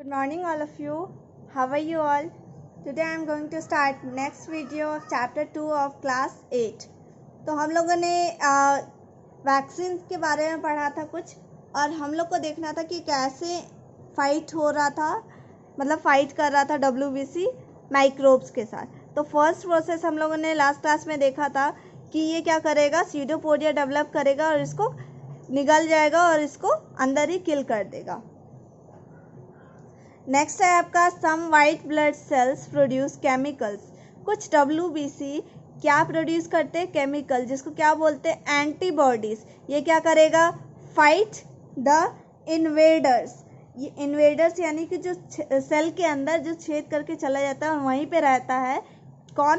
Good morning all of you. How are you all? Today I am going to start next video of chapter 2 of class 8. तो हम लोगों ने vaccine के बारे में पढ़ा था कुछ, और हम लोग को देखना था कि कैसे फाइट हो रहा था, मतलब फाइट कर रहा था WBC माइक्रोब्स के साथ। तो फर्स्ट प्रोसेस हम लोगों ने लास्ट क्लास में देखा था कि ये क्या करेगा, स्यूडोपोडिया डेवलप करेगा और इसको निगल जाएगा और इसको अंदर ही किल कर देगा। नेक्स्ट है आपका some white blood cells produce chemicals. कुछ WBC क्या प्रोड्यूस करते हैं, केमिकल, जिसको क्या बोलते हैं, एंटीबॉडीज। ये क्या करेगा, फाइट द इन्वेडर्स। ये इन्वेडर्स यानी कि जो सेल के अंदर जो छेद करके चला जाता है और वहीं पे रहता है कौन,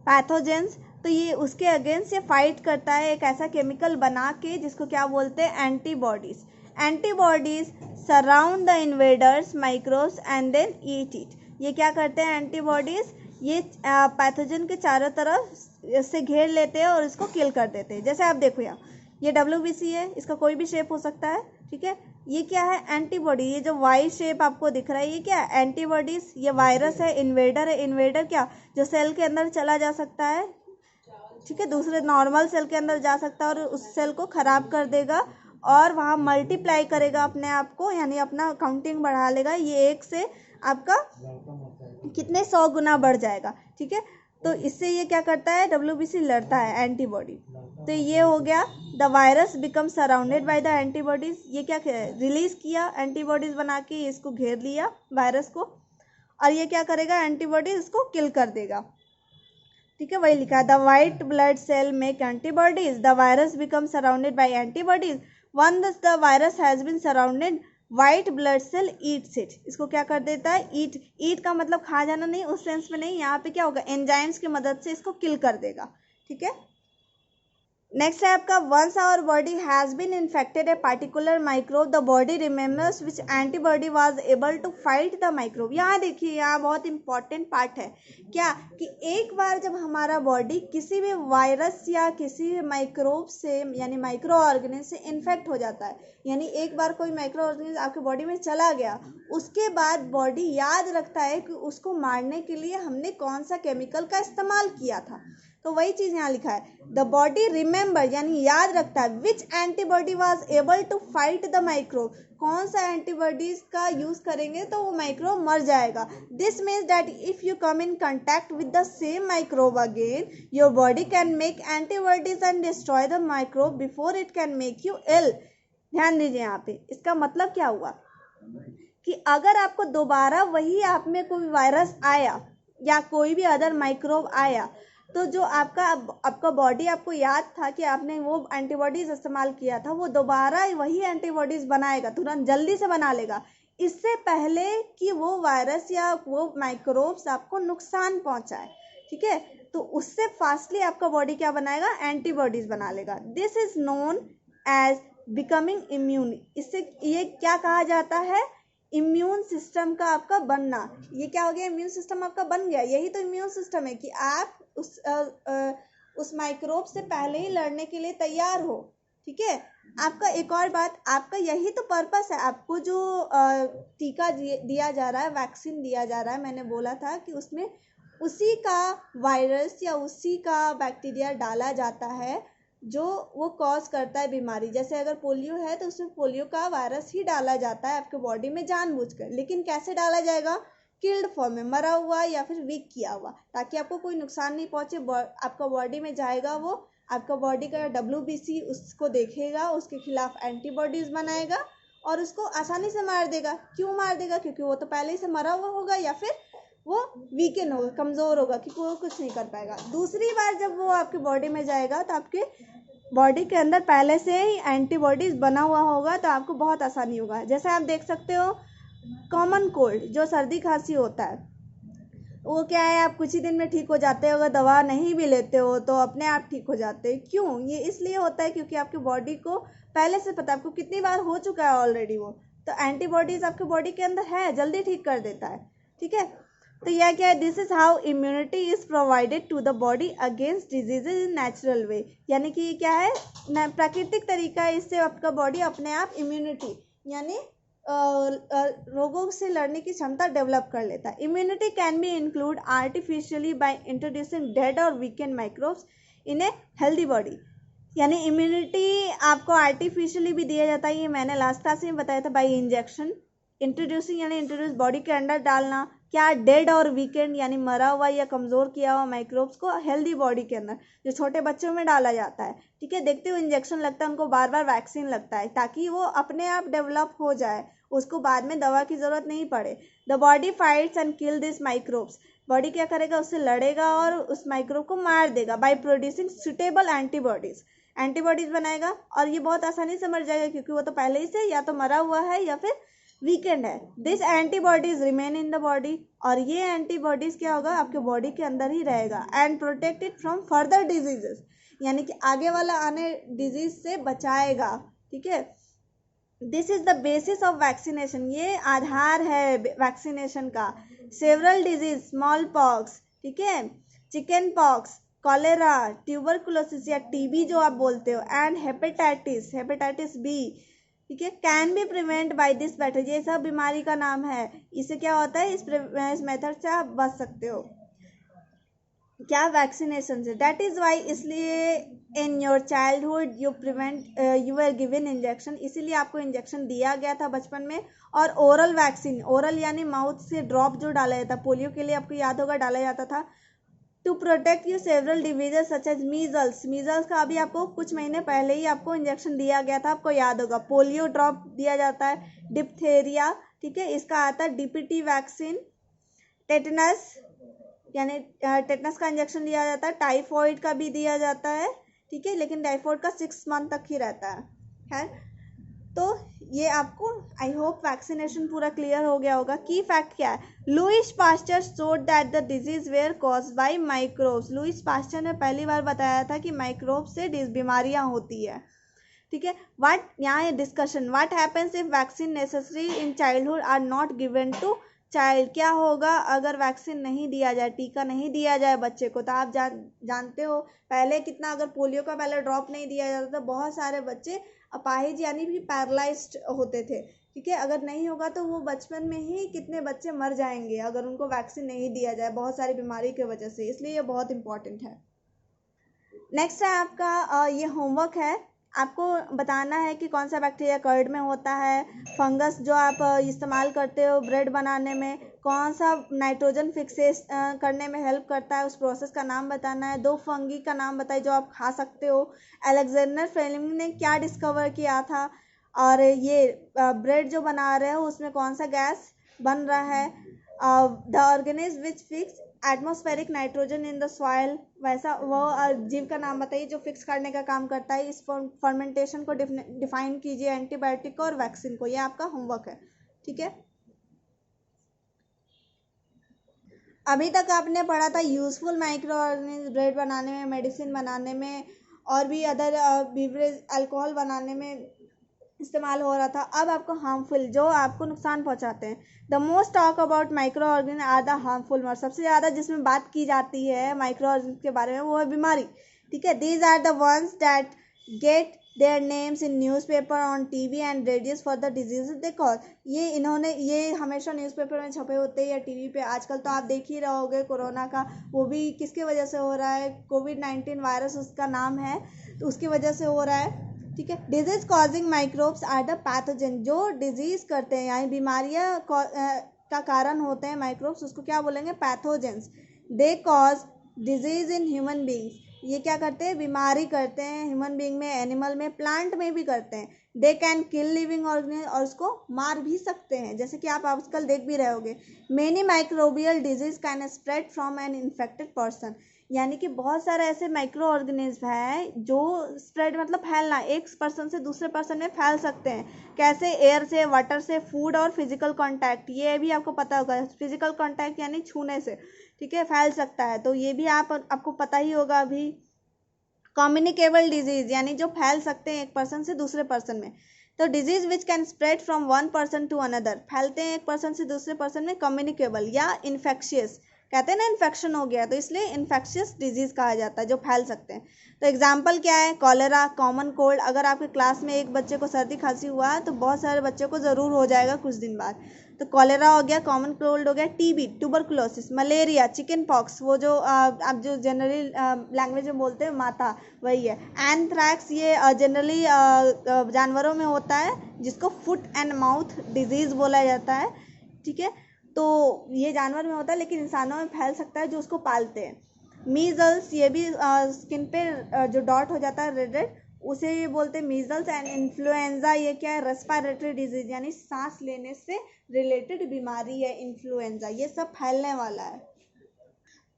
पैथोजेंस। तो ये उसके अगेंस्ट ये फाइट करता है एक ऐसा केमिकल बना के जिसको क्या बोलते हैं, antibodies. Antibodies surround the invaders microbes and then eat it. ये क्या करते हैं एंटीबॉडीज, ये पैथोजन के चारों तरफ से घेर लेते हैं और इसको किल कर देते हैं। जैसे आप देखो यहाँ ये WBC है, इसका कोई भी शेप हो सकता है, ठीक है। ये क्या है, एंटीबॉडी। ये जो वाई शेप आपको दिख रहा है ये क्या है, एंटीबॉडीज। ये वायरस है, इन्वेडर है। इन्वेडर क्या, जो सेल के अंदर चला जा सकता है, ठीक है, दूसरे नॉर्मल सेल के अंदर जा सकता है और उस सेल को खराब कर देगा और वहाँ मल्टीप्लाई करेगा अपने आप को, यानी अपना काउंटिंग बढ़ा लेगा। ये एक से आपका कितने 100 गुना बढ़ जाएगा, ठीक है। तो इससे ये क्या करता है, WBC लड़ता है एंटीबॉडी। तो ये हो गया, the virus become surrounded by the antibodies. ये क्या रिलीज किया, एंटीबॉडीज बना के इसको घेर लिया वायरस को, और ये क्या करेगा, एंटीबॉडीज इसको किल कर देगा, ठीक है। वही लिखा है, the white blood cell make antibodies, the virus become surrounded by antibodies, once the virus has been surrounded white blood cell eats it. इसको क्या कर देता है, ईट का मतलब खा जाना नहीं, उस सेंस में नहीं। यहाँ पे क्या होगा, एंजाइम्स की मदद से इसको किल कर देगा, ठीक है। नेक्स्ट है आपका, once our body has been infected a particular microbe the body remembers which antibody was able to fight the microbe. यहाँ देखिए, यहाँ बहुत इंपॉर्टेंट पार्ट है क्या, कि एक बार जब हमारा बॉडी किसी भी वायरस या किसी माइक्रोब से यानी माइक्रो ऑर्गेनिज्म से इन्फेक्ट हो जाता है, यानी एक बार कोई माइक्रो ऑर्गेनिज्म आपके बॉडी में चला गया, उसके बाद बॉडी याद रखता है कि उसको मारने के लिए हमने कौन सा केमिकल का इस्तेमाल किया था। तो वही चीज यहाँ लिखा है, द बॉडी रिमेंबर यानी याद रखता है, which antibody was able to fight the microbe. कौन सा एंटीबॉडीज का यूज करेंगे तो वो माइक्रोब मर जाएगा। This means that if you come in contact with the same microbe again, your body can make antibodies and destroy the microbe before it can make you ill. ध्यान दीजिए यहाँ पे, इसका मतलब क्या हुआ कि अगर आपको दोबारा वही आप में कोई वायरस आया या कोई भी अदर माइक्रोब आया, तो जो आपका बॉडी आपको याद था कि आपने वो एंटीबॉडीज इस्तेमाल किया था, वो दोबारा वही एंटीबॉडीज बनाएगा, तुरंत जल्दी से बना लेगा, इससे पहले कि वो वायरस या वो माइक्रोब्स आपको नुकसान पहुंचाए, ठीक है। तो उससे फास्टली आपका बॉडी क्या बनाएगा, एंटीबॉडीज बना लेगा। This is known as becoming immune. इससे ये क्या कहा जाता है, इम्यून सिस्टम का आपका बनना। ये क्या हो गया, इम्यून सिस्टम आपका बन गया। यही तो इम्यून सिस्टम है कि आप उस माइक्रोब से पहले ही लड़ने के लिए तैयार हो, ठीक है। आपका एक और बात, आपका यही तो पर्पस है। आपको जो टीका दिया जा रहा है, वैक्सीन दिया जा रहा है, मैंने बोला था कि उसमें उसी का वायरस या उसी का बैक्टीरिया डाला जाता है जो वो कॉज करता है बीमारी। जैसे अगर पोलियो है तो उसमें पोलियो का वायरस ही डाला जाता है आपके बॉडी में जानबूझकर, लेकिन कैसे डाला जाएगा, किल्ड फॉर्म में, मरा हुआ या फिर वीक किया हुआ, ताकि आपको कोई नुकसान नहीं पहुंचे। आपका बॉडी में जाएगा वो, आपका बॉडी का WBC उसको देखेगा, उसके खिलाफ एंटीबॉडीज बनाएगा और उसको आसानी से मार देगा। क्यों मार देगा, क्योंकि वो तो पहले ही से मरा हुआ होगा या फिर वो वीकेंड होगा, कमज़ोर होगा, क्योंकि वो कुछ नहीं कर पाएगा। दूसरी बार जब वो आपके बॉडी में जाएगा तो आपके बॉडी के अंदर पहले से ही एंटीबॉडीज बना हुआ होगा, तो आपको बहुत आसानी होगा। जैसे आप देख सकते हो, कॉमन कोल्ड जो सर्दी खांसी होता है, वो क्या है, आप कुछ ही दिन में ठीक हो जाते हो। अगर दवा नहीं भी लेते हो तो अपने आप ठीक हो जाते हैं। क्यों, ये इसलिए होता है क्योंकि आपके बॉडी को पहले से पता है, आपको कितनी बार हो चुका है ऑलरेडी वो, तो एंटीबॉडीज आपके बॉडी के अंदर है, जल्दी ठीक कर देता है, ठीक है। तो यह क्या है, this is how immunity is provided to the body against diseases in natural way. यानी कि क्या है, प्राकृतिक तरीका है, इससे आपका बॉडी अपने आप इम्यूनिटी यानी रोगों से लड़ने की क्षमता डेवलप कर लेता है। Immunity can be include artificially by introducing dead or weakened microbes in a healthy body. यानी इम्यूनिटी आपको आर्टिफिशियली भी दिया जाता है, ये मैंने लास्ट क्लास में बताया था, बाय इंजेक्शन। इंट्रोड्यूसिंग यानी इंट्रोड्यूस बॉडी के अंदर डालना, क्या डेड और वीकेंड यानी मरा हुआ या कमज़ोर किया हुआ माइक्रोब्स को हेल्दी बॉडी के अंदर, जो छोटे बच्चों में डाला जाता है। ठीक है, देखते हो इंजेक्शन लगता है, उनको बार बार वैक्सीन लगता है ताकि वो अपने आप डेवलप हो जाए, उसको बाद में दवा की ज़रूरत नहीं पड़े। The body fights and kill this microbes. Body क्या करेगा, उससे लड़ेगा और उस माइक्रोब को मार देगा by producing suitable antibodies. Antibodies बनाएगा और ये बहुत आसानी से मर जाएगा क्योंकि वो तो पहले ही से या तो मरा हुआ है या फिर वीकेंड है। This antibodies remain in the body, और ये एंटीबॉडीज क्या होगा, आपके बॉडी के अंदर ही रहेगा। And protected from further diseases, यानी कि आगे वाला आने डिजीज से बचाएगा। ठीक है, this is the basis of vaccination, ये आधार है वैक्सीनेशन का। सेवरल डिजीज, स्मॉल पॉक्स, ठीक है, चिकन पॉक्स, कॉलेरा, ट्यूबरकुलोसिस या टीबी जो आप बोलते हो, एंड हेपेटाइटिस बी, ठीक है, can be prevent by this method. ये सब बीमारी का नाम है, इससे क्या होता है, इस मेथड से आप बच सकते हो। क्या, वैक्सीनेशन से। दैट इज वाई, इसलिए in your childhood you were given injection, इसीलिए आपको इंजेक्शन दिया गया था बचपन में। और ओरल वैक्सीन, ओरल यानी माउथ से ड्रॉप जो डाला जाता, पोलियो के लिए आपको याद होगा डाला जाता था। To protect you several diseases such as measles, measles का अभी आपको कुछ महीने पहले ही आपको इंजेक्शन दिया गया था, आपको याद होगा। पोलियो ड्रॉप दिया जाता है, डिप्थेरिया, ठीक है, इसका आता है डीपीटी वैक्सीन। टेटनस, यानी टेटनस का इंजेक्शन दिया जाता है। टाइफॉइड का भी दिया जाता है, ठीक है, लेकिन टाइफॉइड का 6 मंथ तक ही रहता है। तो ये आपको आई होप वैक्सीनेशन पूरा क्लियर हो गया होगा। की फैक्ट क्या है, Louis Pasteur showed that the disease were caused by microbes. Louis Pasteur ने पहली बार बताया था कि माइक्रोब से बीमारियां होती है। ठीक है, व्हाट, यहाँ है discussion, what happens if vaccine necessary in childhood are not given to child. क्या होगा अगर वैक्सीन नहीं दिया जाए, टीका नहीं दिया जाए बच्चे को। तो आप जानते हो पहले कितना, अगर पोलियो का पहले ड्रॉप नहीं दिया जाता तो बहुत सारे बच्चे अपाहिज यानी भी पैरालाइज्ड होते थे। ठीक है, अगर नहीं होगा तो वो बचपन में ही कितने बच्चे मर जाएंगे अगर उनको वैक्सीन नहीं दिया जाए बहुत सारी बीमारी की वजह से, इसलिए ये बहुत इंपॉर्टेंट है। नेक्स्ट है आपका ये होमवर्क है, आपको बताना है कि कौन सा बैक्टीरिया कर्ड में होता है। फंगस जो आप इस्तेमाल करते हो ब्रेड बनाने में, कौन सा नाइट्रोजन फिक्सेस करने में हेल्प करता है, उस प्रोसेस का नाम बताना है। 2 फंगी का नाम बताइए जो आप खा सकते हो। अलेक्जेंडर फ्लेमिंग ने क्या डिस्कवर किया था, और ये ब्रेड जो बना रहे हो उसमें कौन सा गैस बन रहा है। The organism which fix atmospheric nitrogen in the soil, वैसा वो जीव का नाम बताइए जो फिक्स करने का काम करता है। इस फर्मेंटेशन को डिफाइन कीजिए, एंटीबायोटिक को और वैक्सीन को। ये आपका होमवर्क है, ठीक है। अभी तक आपने पढ़ा था यूजफुल माइक्रो ऑर्गेनिज्म ब्रेड बनाने में, मेडिसिन बनाने में, और भी अदर बीवरेज अल्कोहल बनाने में इस्तेमाल हो रहा था। अब आपको हार्मफुल, जो आपको नुकसान पहुंचाते हैं। The most talk about micro organism are the harmful, और सबसे ज़्यादा जिसमें बात की जाती है माइक्रो ऑर्गेनिज्म के बारे में वो है बीमारी। ठीक है, these are the ones that get their names in newspaper, on TV and radios for the disease they cause. ये हमेशा न्यूज़पेपर में छपे होते हैं या टीवी पे। आजकल तो आप देख ही रहोगे कोरोना का, वो भी किसके वजह से हो रहा है, कोविड-19 वायरस उसका नाम है, तो उसकी वजह से हो रहा है। ठीक है, disease causing microbes are the pathogen, जो डिजीज करते हैं यानी बीमारियां का कारण होते हैं माइक्रोब्स, उसको क्या बोलेंगे, pathogens. They cause disease in human beings, ये क्या करते हैं, बीमारी करते हैं ह्यूमन बींग में, एनिमल में, प्लांट में भी करते हैं। They can kill living organism, और उसको मार भी सकते हैं, जैसे कि आप आजकल देख भी रहे होगे। Many microbial disease can spread from an infected person, यानी कि बहुत सारे ऐसे माइक्रो ऑर्गेनिज्म हैं जो स्प्रेड मतलब फैलना, एक पर्सन से दूसरे पर्सन में फैल सकते हैं। कैसे, एयर से, वाटर से, फूड और फिजिकल कांटेक्ट, ये भी आपको पता होगा। फिजिकल कांटेक्ट यानी छूने से, ठीक है, फैल सकता है, तो ये भी आपको पता ही होगा। अभी कम्युनिकेबल डिजीज यानी जो फैल सकते हैं एक पर्सन से दूसरे पर्सन में। तो disease which can spread from one person to another, फैलते हैं एक पर्सन से दूसरे पर्सन में, कम्युनिकेबल या इन्फेक्शियस। कहते हैं ना इन्फेक्शन हो गया, तो इसलिए इन्फेक्शियस डिजीज़ कहा जाता है, जो फैल सकते हैं। तो एग्जाम्पल क्या है, कॉलेरा, कॉमन कोल्ड। अगर आपके क्लास में एक बच्चे को सर्दी खांसी हुआ है तो बहुत सारे बच्चों को ज़रूर हो जाएगा कुछ दिन बाद। तो कॉलेरा हो गया, कॉमन कोल्ड हो गया, TB, tuberculosis, malaria, chicken pox, वो जो आप जो जनरली लैंग्वेज में बोलते हैं माता, वही है। एंथ्रैक्स, ये जनरली जानवरों में होता है, जिसको फुट एंड माउथ डिजीज़ बोला जाता है, ठीक है। तो ये जानवर में होता है लेकिन इंसानों में फैल सकता है जो उसको पालते हैं। मीजल्स, ये भी स्किन पे जो डॉट हो जाता है रेड रेड, उसे ये बोलते हैं मीजल्स। एंड इन्फ्लुएंजा, ये क्या है, रेस्पिरेटरी डिजीज, यानी सांस लेने से रिलेटेड बीमारी है इन्फ्लुएंजा, ये सब फैलने वाला है।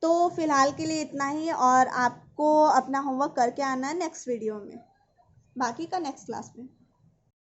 तो फिलहाल के लिए इतना ही, और आपको अपना होमवर्क करके आना है नेक्स्ट वीडियो में, बाकी का नेक्स्ट क्लास में।